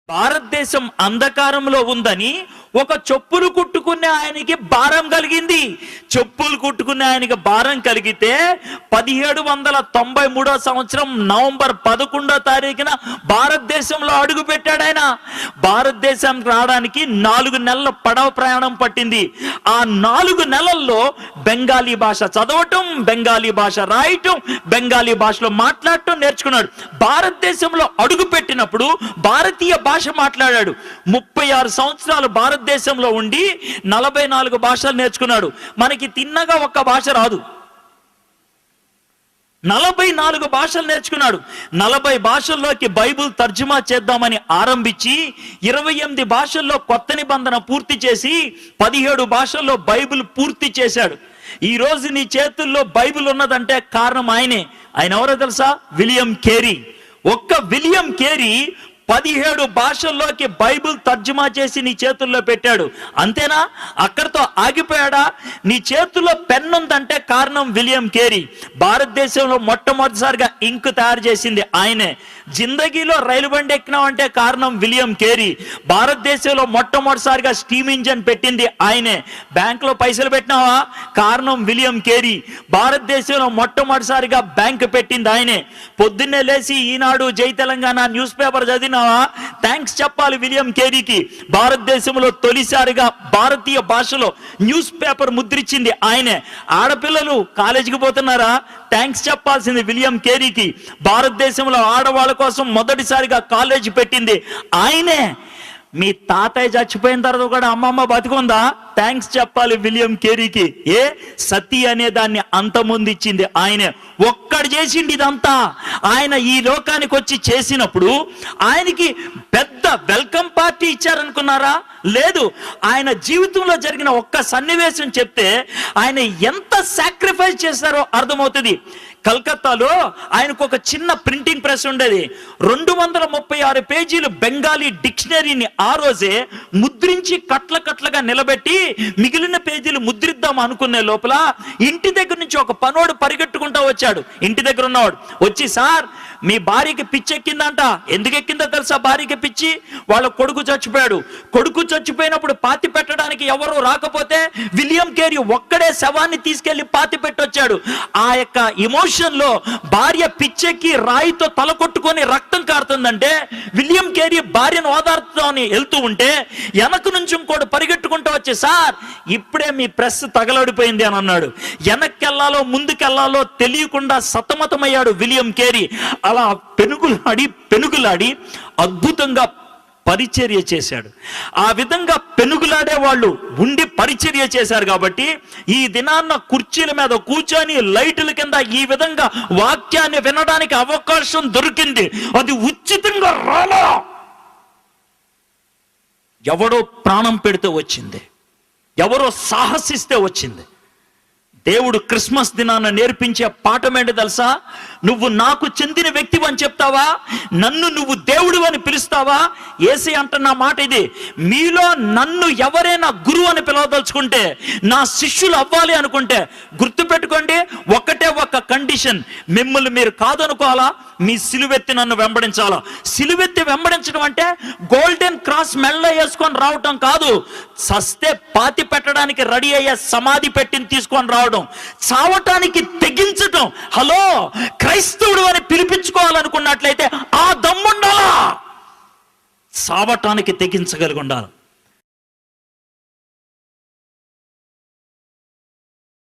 భారతదేశం అంధకారంలో ఉందని ఒక చెప్పులు కుట్టుకునే ఆయనకి భారం కలిగింది. చెప్పులు కుట్టుకునే ఆయనకి భారం కలిగితే 1793 సంవత్సరం నవంబర్ 11వ తారీఖున భారతదేశంలో అడుగు పెట్టాడు ఆయన. భారతదేశానికి రావడానికి 4 నెలల పడవ ప్రయాణం పట్టింది. ఆ 4 నెలల్లో బెంగాలీ భాష చదవటం, బెంగాలీ భాష రాయటం, బెంగాలీ భాషలో మాట్లాడటం నేర్చుకున్నాడు. భారతదేశంలో అడుగు పెట్టినప్పుడు భారతీయ భాష మాట్లాడాడు. 36 సంవత్సరాలు భారతదేశంలో ఉండి 44 భాషలు నేర్చుకున్నాడు. మనకి తిన్నగా ఒక్క భాష రాదు, 44 భాషలు నేర్చుకున్నాడు. 40 భాషల్లోకి బైబిల్ తర్జుమా చేద్దామని ఆరంభించి 28 భాషల్లో కొత్త నిబంధన పూర్తి చేసి 17 భాషల్లో బైబిల్ పూర్తి చేశాడు. ఈ రోజు నీ చేతుల్లో బైబిల్ ఉన్నదంటే కారణం ఆయనే. ఆయన ఎవరో తెలుసా? William Carey. ఒక్క విలియం కేరీ 17 భాషల్లోకి బైబిల్ తర్జుమా చేసి నీ చేతుల్లో పెట్టాడు. అంతేనా? అక్కడితో ఆగిపోయాడా? నీ చేతుల్లో పెన్ ఉందంటే కారణం విలియం కేరీ. భారతదేశంలో మొట్టమొదటిసారిగా ఇంక్ తయారు చేసింది ఆయనే. జిందగీలో రైలు బండి ఎక్కినావంటే కారణం విలియం కేరీ. భారతదేశంలో మొట్టమొదటిసారిగా స్టీమ్ ఇంజన్ పెట్టింది ఆయనే. బ్యాంకులో పైసలు పెట్టినావా? కారణం విలియం కేరీ. భారతదేశంలో మొట్టమొదటిసారిగా బ్యాంక్ పెట్టింది ఆయనే. పొద్దున్నే లేచి ఈనాడు, జై తెలంగాణ న్యూస్ పేపర్ చదివిన థ్యాంక్స్ చెప్పాలి విలియం కేరీకి. భారతదేశంలో తొలిసారిగా భారతీయ భాషలో న్యూస్ పేపర్ ముద్రించింది ఆయనే. ఆడపిల్లలు కాలేజీకి పోతున్నారా? థ్యాంక్స్ చెప్పాల్సింది విలియం కేరీకి. భారతదేశంలో ఆడవాళ్ళ కోసం మొదటిసారిగా కాలేజీ పెట్టింది ఆయనే. మీ తాతయ్య చచ్చిపోయిన తర్వాత కూడా అమ్మమ్మ బతికుందా? థ్యాంక్స్ చెప్పాలి విలియం కేరీకి. సతీ అనే దాన్ని అంతమొందిచ్చింది ఆయనే. ఒక్కడు చేసిండి ఇదంతా. ఆయన ఈ లోకానికి వచ్చి చేసినప్పుడు ఆయనకి పెద్ద వెల్కమ్ పార్టీ ఇచ్చారనుకున్నారా? లేదు. ఆయన జీవితంలో జరిగిన ఒక్క సన్నివేశం చెప్తే ఆయన ఎంత సాక్రిఫైస్ చేశారో అర్థమవుతుంది. కలకత్తాలో ఆయనకు ఒక చిన్న ప్రింటింగ్ ప్రెస్ ఉండేది. 236 పేజీలు బెంగాలీ డిక్షనరీని ఆ రోజే ముద్రించి కట్లగా నిలబెట్టి మిగిలిన పేజీలు ముద్రిద్దాం అనుకునే లోపల ఇంటి దగ్గర నుంచి ఒక పనోడు పరిగెట్టుకుంటా వచ్చాడు. ఇంటి దగ్గర ఉన్నవాడు వచ్చి, సార్ మీ భార్యకి పిచ్చి ఎక్కిందంట. ఎందుకు ఎక్కిందో తెలుసా? భార్యకి పిచ్చి. వాళ్ళ కొడుకు చచ్చిపోయాడు. కొడుకు చచ్చిపోయినప్పుడు పాతి పెట్టడానికి ఎవరు రాకపోతే విలియం కేరీ ఒక్కడే శవాన్ని తీసుకెళ్లి పాతి పెట్టొచ్చాడు. ఆ యొక్క ఎమోషన్ లో భార్య పిచ్చెక్కి రాయితో తల కొట్టుకొని రక్తం కారుతుందంటే విలియం కేరీ భార్యను ఓదార్చుతామని వెళ్తూ ఉంటే వెనక నుంచి ఇంకోటి పరిగెట్టుకుంటూ వచ్చి, సార్ ఇప్పుడే మీ ప్రెస్ తగలడిపోయింది అని అన్నాడు. వెనక్కెళ్లాలో ముందుకెళ్లాలో తెలియకుండా సతమతమయ్యాడు విలియం కేరీ. అలా పెనుగులాడి అద్భుతంగా పరిచర్య చేశాడు. ఆ విధంగా పెనుగులాడే వాళ్ళు ఉండి పరిచర్య చేశారు కాబట్టి ఈ దినాన్న కుర్చీల మీద కూర్చొని లైటుల కింద ఈ విధంగా వాక్యాన్ని వినడానికి అవకాశం దొరికింది. అది ఉచితంగా రాలా. ఎవడో ప్రాణం పెడితే వచ్చింది, ఎవరో సాహసిస్తే వచ్చింది. దేవుడు క్రిస్మస్ దినాన నేర్పించే పాఠం ఏంటి తెలుసా? నువ్వు నాకు చెందిన వ్యక్తివి అని చెప్తావా? నన్ను నువ్వు దేవుడు అని పిలుస్తావా? యేసే అంటున్న మాట ఇది. మీలో నన్ను ఎవరైనా గురువు అని పిలవదలుచుకుంటే, నా శిష్యులు అవ్వాలి అనుకుంటే గుర్తుపెట్టుకోండి, ఒకటే ఒక కండిషన్. మిమ్మల్ని మీరు కాదనుకోవాలా, మీ సిలువెత్తి నన్ను వెంబడించాలా. సిలువెత్తి వెంబడించడం అంటే గోల్డెన్ క్రాస్ మెళ్ళ వేసుకొని రావటం కాదు. సస్తే పాతి పెట్టడానికి రెడీ అయ్యే సమాధి పెట్టిని తీసుకొని రావడం, చావటానికి తెగించటం. హలో, క్రైస్తవుడు అని పిలిపించుకోవాలనుకున్నట్లయితే ఆ దమ్ముండాలా, చావటానికి తెగించగలిగి ఉండాలి.